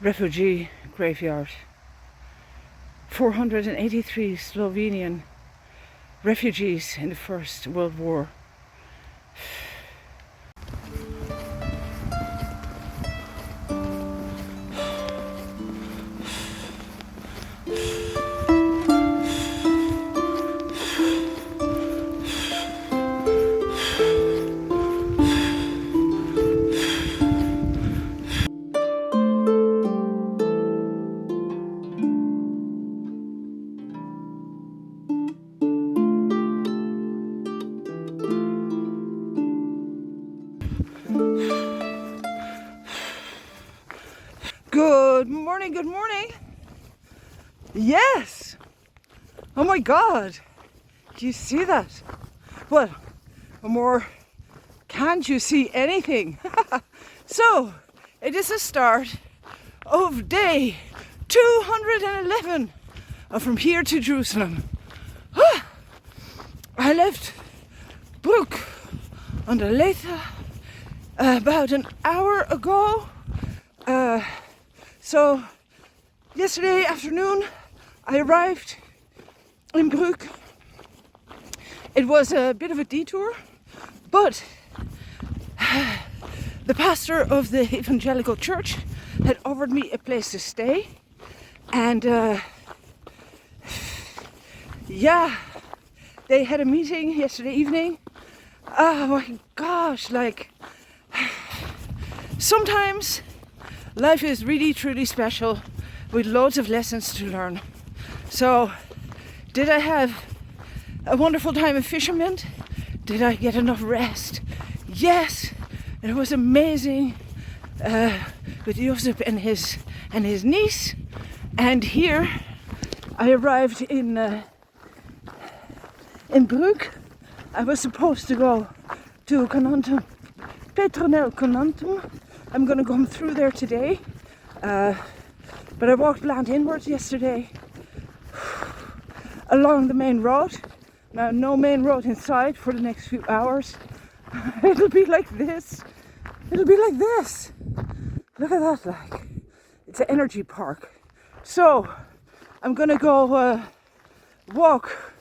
refugee graveyard. 483 Slovenian refugees in the First World War. Good morning. Yes. Oh my God. Do you see that? Well, more, can't you see anything? So, it is the start of day 211 from here to Jerusalem. I left Brück on the Leitha about an hour ago. So yesterday afternoon I arrived in Brück. It was a bit of a detour, but the pastor of the evangelical church had offered me a place to stay, and yeah, they had a meeting yesterday evening. Oh my gosh, like sometimes life is really truly special with loads of lessons to learn. So, did I have a wonderful time of fishermen? Did I get enough rest? Yes, it was amazing with Joseph and his niece. And here I arrived in Brück. I was supposed to go to Carnuntum, Petronell-Carnuntum. I'm going to come through there today, but I walked land inwards yesterday along the main road. Now, no main road in sight for the next few hours. It'll be like this. It'll be like this. Look at that, like. It's an energy park. So, I'm going to go walk.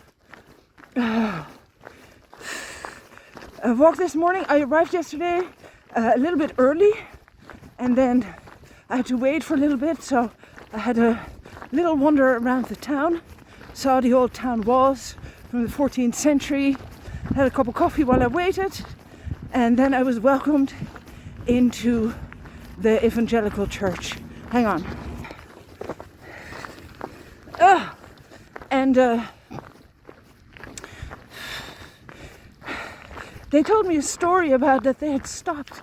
Walk this morning. I arrived yesterday a little bit early. And then I had to wait for a little bit, so I had a little wander around the town, saw the old town walls from the 14th century, had a cup of coffee while I waited, and then I was welcomed into the evangelical church. Hang on. And they told me a story about that they had stopped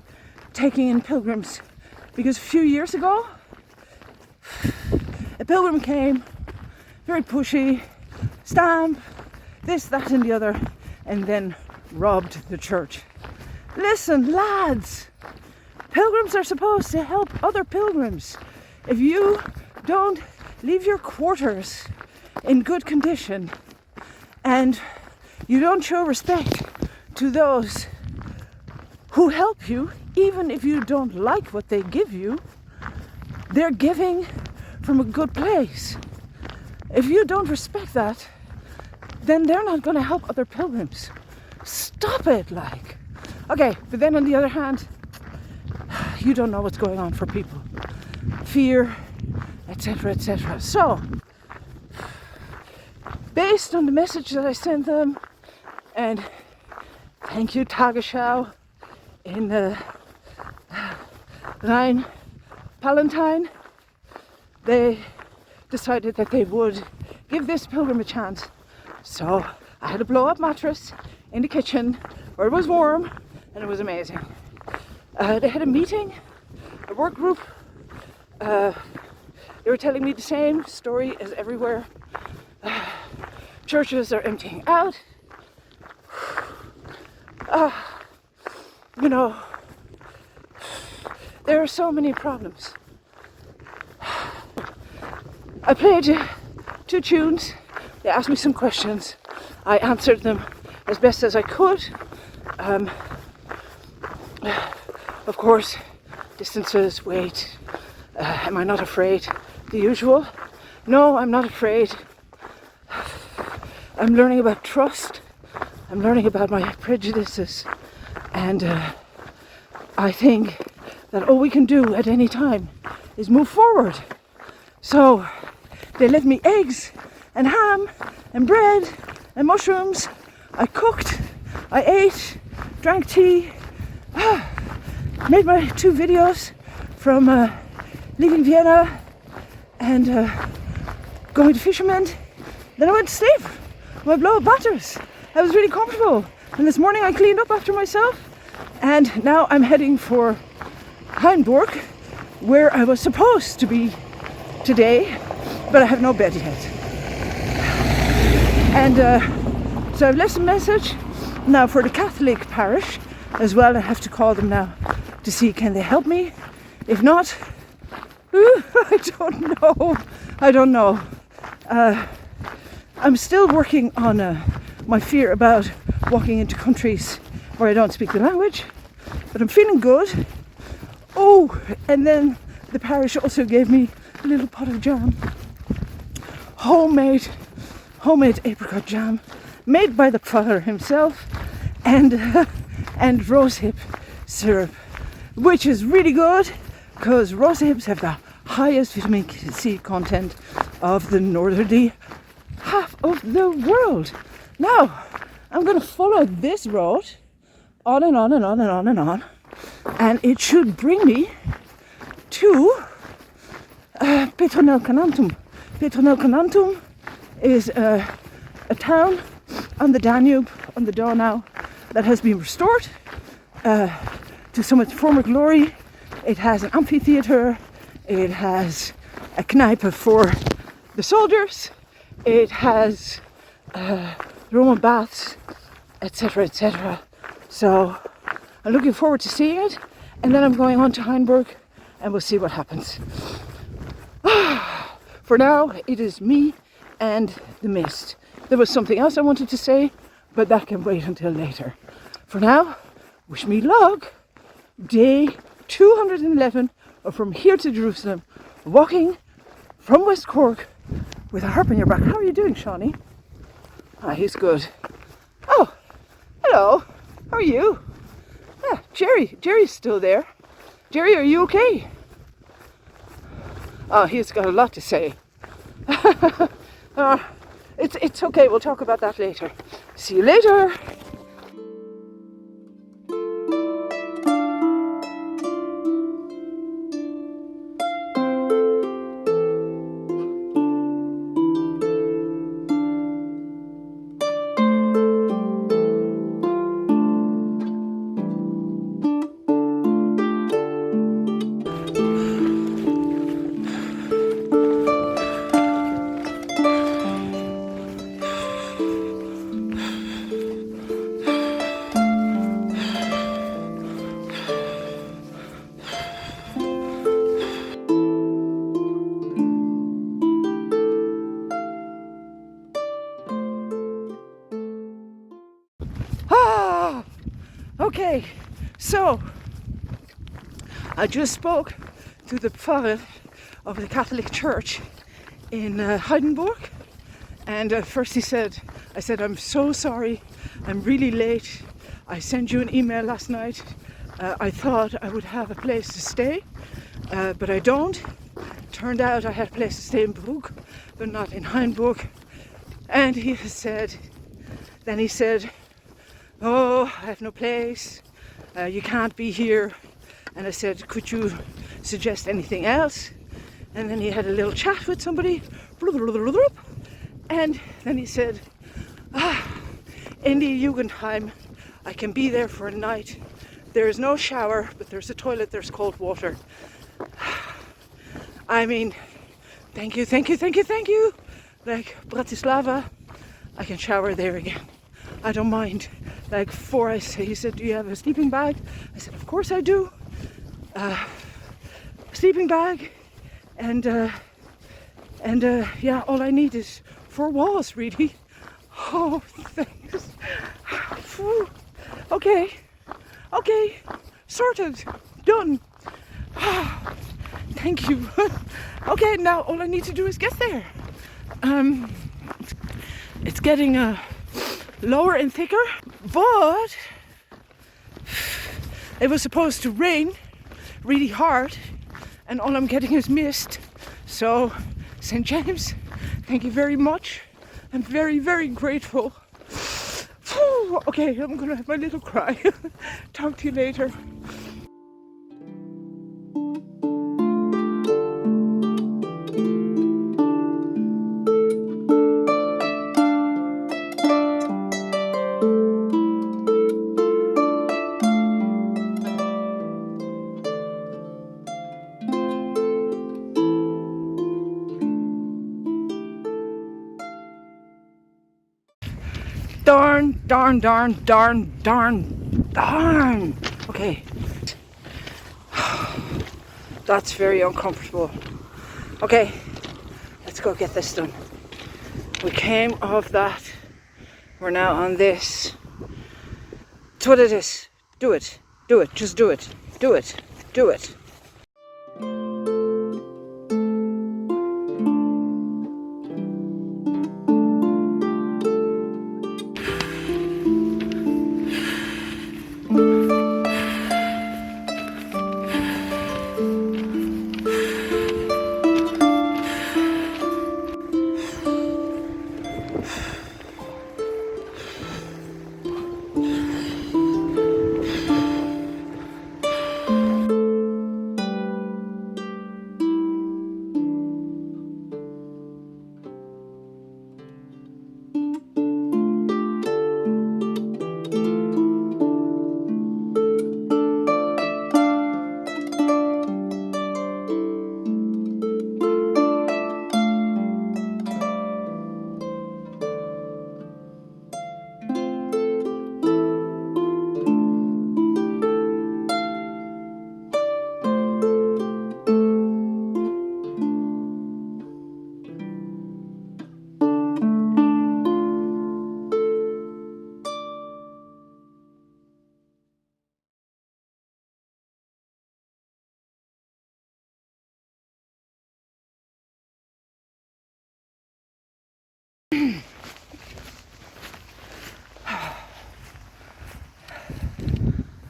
taking in pilgrims. Because a few years ago, a pilgrim came, very pushy, stamp, this, that and the other, and then robbed the church. Listen, lads, pilgrims are supposed to help other pilgrims. If you don't leave your quarters in good condition and you don't show respect to those who help you, even if you don't like what they give you, they're giving from a good place. If you don't respect that, then they're not going to help other pilgrims. Stop it, like. Okay, but then on the other hand, you don't know what's going on for people. Fear, etc., etc. So, based on the message that I sent them, and thank you, Tagesschau, in the Rhine-Palatine, they decided that they would give this pilgrim a chance. So I had a blow-up mattress in the kitchen where it was warm, and it was amazing. They had a meeting, a work group. They were telling me the same story as everywhere. Churches are emptying out. You know, there are so many problems. I played 2 tunes. They asked me some questions. I answered them as best as I could. Of course, distances, weight, Am I not afraid? The usual? No, I'm not afraid. I'm learning about trust. I'm learning about my prejudices. And I think that all we can do at any time is move forward. So they left me eggs and ham and bread and mushrooms. I cooked, I ate, drank tea, made my 2 videos from leaving Vienna and going to Fisherman. Then I went to sleep. My blow-up batters. I was really comfortable. And this morning I cleaned up after myself. And now I'm heading for Hainburg, where I was supposed to be today, but I have no bed yet. And so I've left a message now for the Catholic parish as well. I have to call them now to see can they help me. If not, I don't know. I'm still working on my fear about walking into countries where I don't speak the language, but I'm feeling good. Oh, and then the parish also gave me a little pot of jam, homemade apricot jam, made by the father himself, and rosehip syrup, which is really good because rosehips have the highest vitamin C content of the northerly half of the world. Now, I'm going to follow this road on and on and on and on and on, and it should bring me to Petronell-Carnuntum. Petronell-Carnuntum is a town on the Danube, on the Donau, that has been restored to some of its former glory. It has an amphitheater, it has a kneipe for the soldiers, it has Roman baths, etc., etc. So I'm looking forward to seeing it, and then I'm going on to Hainburg and we'll see what happens. For now, it is me and the mist. There was something else I wanted to say, but that can wait until later. For now, wish me luck. Day 211 of From Here to Jerusalem, walking from West Cork with a harp on your back. How are you doing, Shawnee? Ah, he's good. Oh, hello. How are you? Ah, Jerry's still there. Jerry, are you okay? Oh, he's got a lot to say. It's okay, we'll talk about that later. See you later. Okay, so I just spoke to the father of the Catholic Church in Hainburg, and first I said, I'm so sorry, I'm really late. I sent you an email last night. I thought I would have a place to stay, but I don't. Turned out I had a place to stay in Brück, but not in Hainburg. And he said, oh, I have no place, you can't be here. And I said, could you suggest anything else? And then he had a little chat with somebody, and then he said, in the Jugendheim, I can be there for a night. There is no shower, but there's a toilet, there's cold water. I mean, thank you. Like Bratislava, I can shower there again. I don't mind. Like he said, do you have a sleeping bag? I said, of course I do. Sleeping bag, and yeah, all I need is 4 walls, really. Oh, thanks. Okay, sorted, done. thank you. Okay, now all I need to do is get there. It's getting lower and thicker, but it was supposed to rain really hard, and all I'm getting is mist. So, St. James, thank you very much. I'm very, very grateful. Okay, I'm gonna have my little cry. Talk to you later. Darn, darn, darn, darn, darn, darn. Okay. That's very uncomfortable. Okay, let's go get this done. We came off that. We're now on this. That's what it is. Do it. Do it. Just do it. Do it. Do it.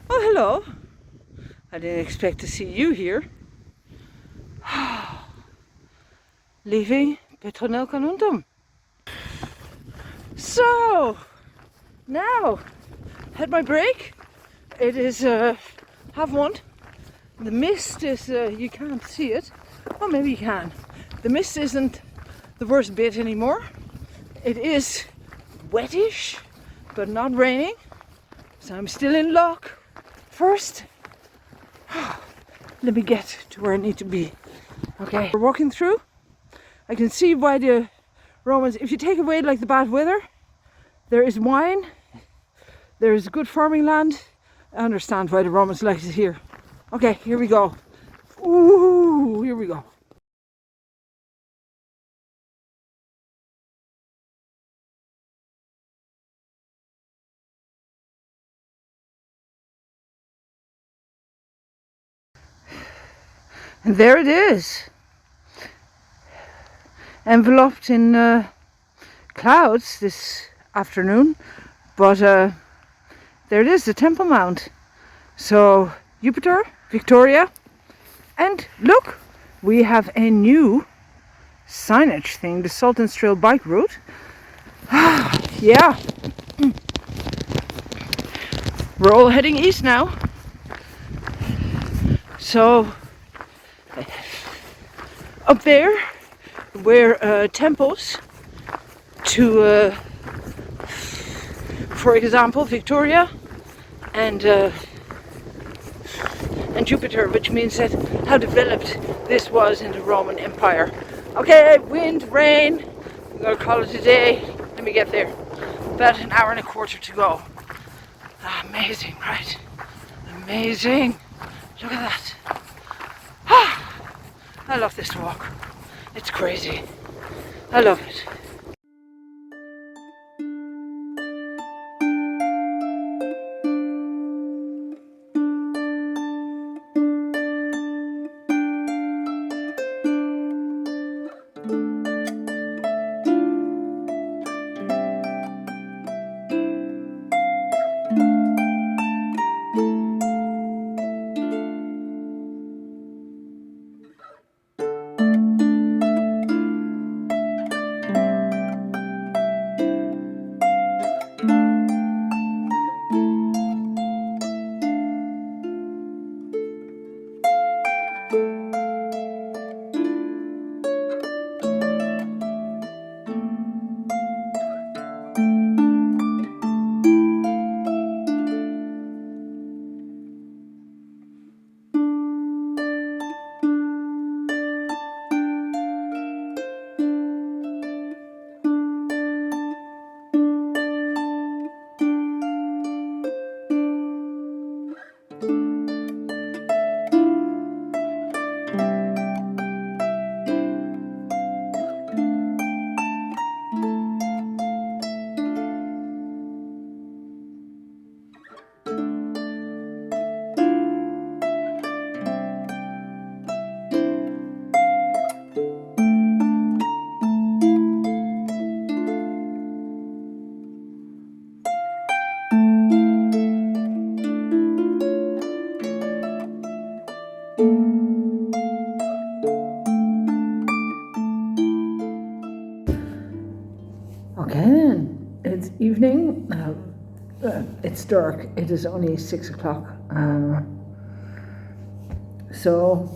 Oh, hello. I didn't expect to see you here. Leaving Petronell-Carnuntum. So, now, had my break. It is 1:30. The mist is, you can't see it. Well, maybe you can. The mist isn't the worst bit anymore. It is wettish, but not raining. So I'm still in luck. First, let me get to where I need to be. Okay, we're walking through. I can see why the Romans, if you take away like the bad weather, there is wine, there is good farming land. I understand why the Romans liked it here. Okay, here we go. Ooh, here we go. And there it is, enveloped in clouds this afternoon, but there it is, the Temple Mount. So Jupiter, Victoria, and look, we have a new signage thing, the Sultan's Trail bike route. Yeah, we're all heading east now. So up there were temples to, for example, Victoria and Jupiter, which means that how developed this was in the Roman Empire. Okay, wind, rain, I'm gonna call it a day. Let me get there. About an hour and a quarter to go. Amazing, right? Amazing. Look at that. I love this walk. It's crazy. I love it. evening. It's dark. It is only 6 o'clock. So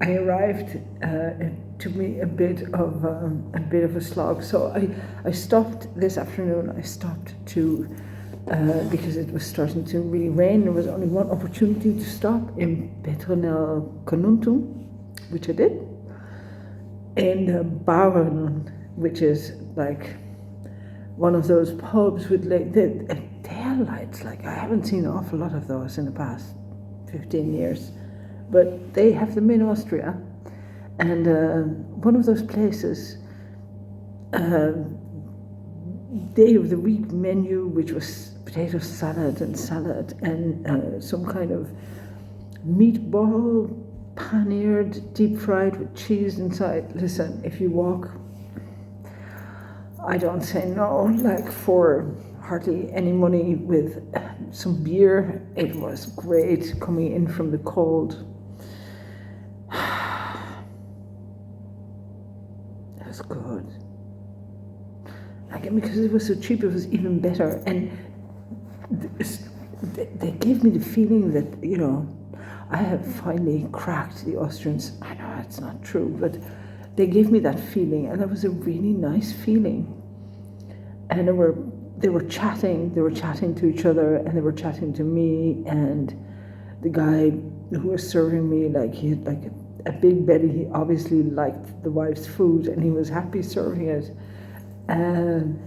I arrived. It took me a bit of a slog. So I stopped this afternoon. I stopped to because it was starting to really rain. There was only one opportunity to stop in Petronell-Carnuntum, which I did. In Brück, which is like one of those pubs with like the tail lights. Like I haven't seen an awful lot of those in the past 15 years, but they have them in Austria. And one of those places, day of the week menu, which was potato salad and some kind of meatball, paneered, deep fried with cheese inside. Listen, if you walk, I don't say no, like for hardly any money with some beer. It was great coming in from the cold. It was good. Like, because it was so cheap, it was even better. And they gave me the feeling that, you know, I have finally cracked the Austrians. I know it's not true, but they gave me that feeling, and it was a really nice feeling. And they were chatting to each other, and they were chatting to me, and the guy who was serving me, like he had like a big belly. He obviously liked the wife's food, and he was happy serving it. And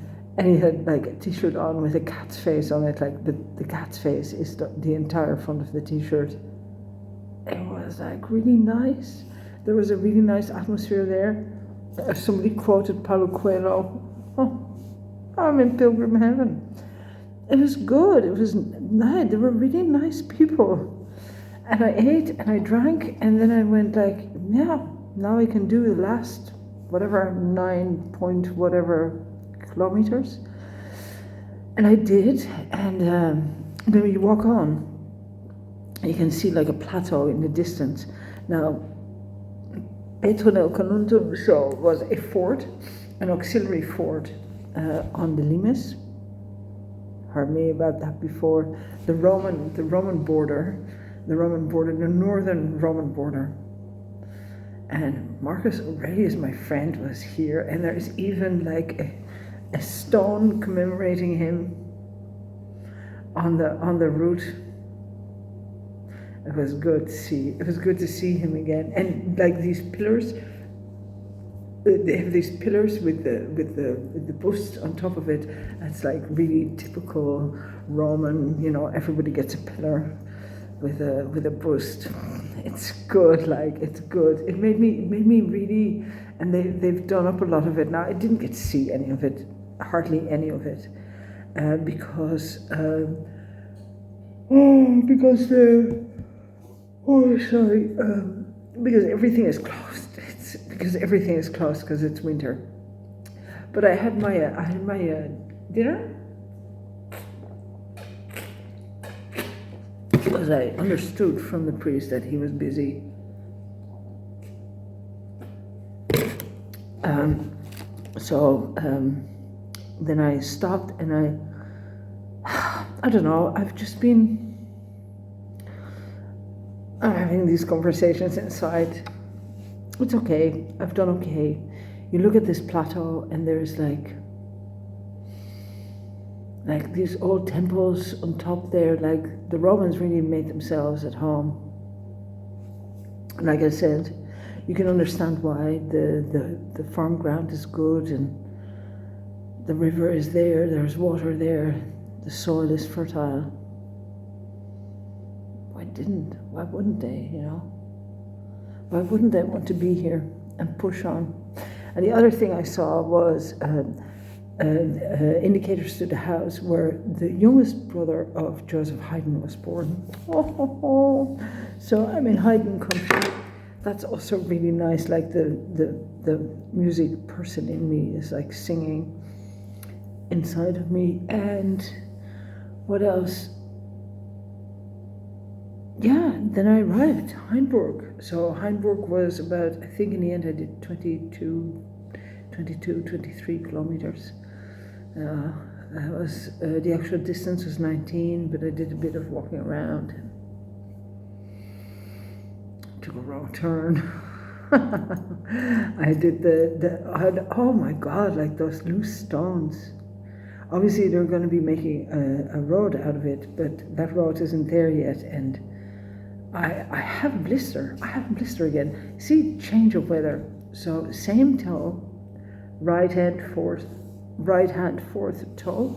he had like a t-shirt on with a cat's face on it, like the cat's face is the entire front of the t-shirt. It was like really nice. There was a really nice atmosphere there. Somebody quoted Paulo Coelho. Oh, I'm in Pilgrim heaven. It was good. It was nice. There were really nice people. And I ate and I drank, and then I went like, yeah, now I can do the last whatever 9 point whatever kilometers. And I did, and then you walk on, you can see like a plateau in the distance. Now, Petronell-Carnuntum was a fort, an auxiliary fort on the Limes. Heard me about that before. The Roman border, the northern Roman border. And Marcus Aurelius, my friend, was here, and there is even like a stone commemorating him on the route. It was good to see. It was good to see him again. And like these pillars, they have these pillars with the bust on top of it. That's like really typical Roman. You know, everybody gets a pillar with a bust. It's good. Like it's good. It made me really. And they've done up a lot of it now. I didn't get to see any of it, hardly any of it, because everything is closed. Because it's winter. But I had my dinner, because I understood from the priest that he was busy. Then I stopped, and I don't know, I've just been having these conversations inside. It's okay, I've done okay. You look at this plateau, and there's like these old temples on top there. Like the Romans really made themselves at home. Like I said, you can understand why the farm ground is good, and the river is there, there's water there, the soil is fertile. Why wouldn't they, you know? Why wouldn't they want to be here and push on? And the other thing I saw was indicators to the house where the youngest brother of Joseph Haydn was born. So I'm in Haydn country. That's also really nice. Like the music person in me is like singing inside of me. And what else? Yeah, then I arrived, Hainburg. So Hainburg was about, I think in the end I did 23 kilometers. That was the actual distance was 19, but I did a bit of walking around. Took a wrong turn. I did oh my God, like those loose stones. Obviously they're going to be making a road out of it, but that road isn't there yet, and I have a blister. I have a blister again. See, change of weather. So same toe, right hand fourth toe,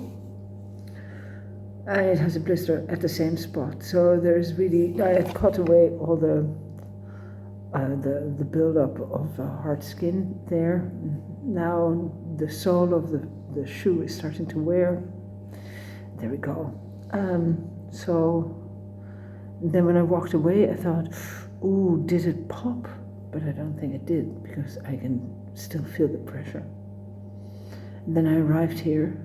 and it has a blister at the same spot. So there's really, I had cut away all the buildup of hard skin there. Now the sole of the shoe is starting to wear. There we go. So then when I walked away, I thought, ooh, did it pop? But I don't think it did, because I can still feel the pressure. And then I arrived here,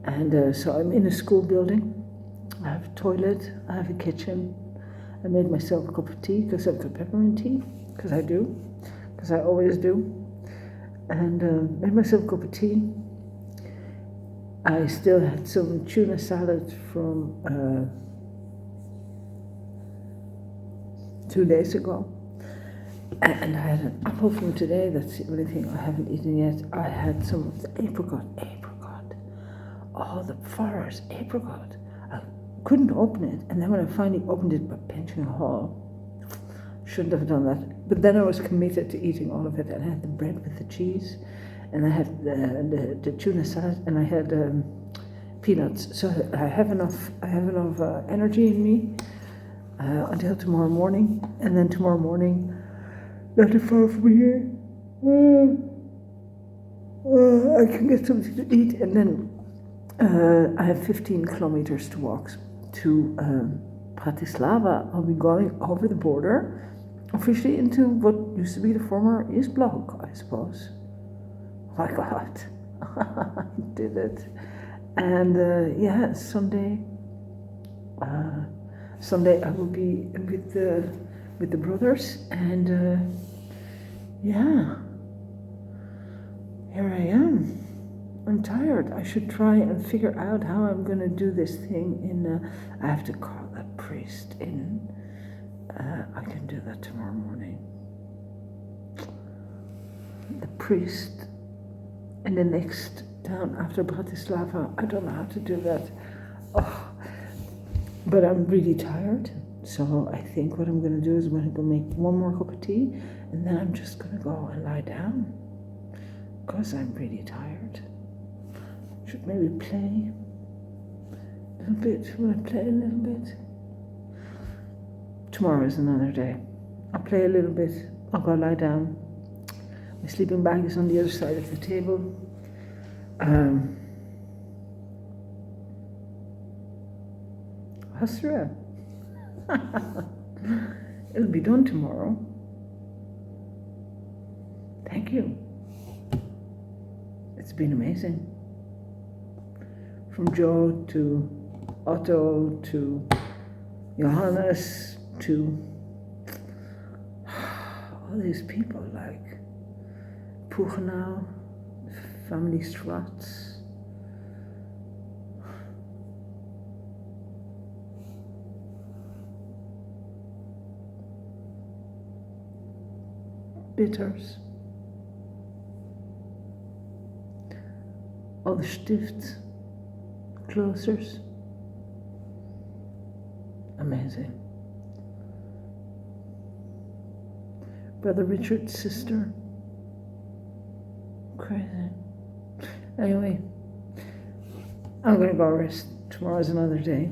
and so I'm in a school building. I have a toilet, I have a kitchen. I made myself a cup of tea, because I've got peppermint tea, because I always do. And made myself a cup of tea. I still had some tuna salad from 2 days ago. And I had an apple from today. That's the only thing I haven't eaten yet. I had some of the apricot. Oh, the forest apricot. I couldn't open it. And then when I finally opened it by pinching a hole, shouldn't have done that. But then I was committed to eating all of it. And I had the bread with the cheese. And I had the tuna salad. And I had peanuts. So I have enough energy in me until tomorrow morning. And then tomorrow morning, not too far from here, I can get something to eat, and then I have 15 kilometers to walk to Bratislava. I'll be going over the border, officially into what used to be the former East Bloc, I suppose. Oh my God, I did it. And yeah, Sunday I will be with the brothers, and yeah, here I am. I'm tired. I should try and figure out how I'm going to do this thing I have to call that priest in. I can do that tomorrow morning. The priest in the next town after Bratislava. I don't know how to do that. Oh, but I'm really tired. So I think what I'm going to do is I'm going to go make one more cup of tea, and then I'm just going to go and lie down, because I'm really tired. Should maybe play a little bit. Will I play a little bit? Tomorrow is another day. I'll play a little bit. I'll go lie down. My sleeping bag is on the other side of the table. Hasra. It'll be done tomorrow. Thank you. It's been amazing. From Joe to Otto to Johannes to all these people like Puchenau, family Strats. Bitters, all the stifts, closers. Amazing. Brother Richard's sister. Crazy. Anyway, I'm gonna go rest. Tomorrow's another day.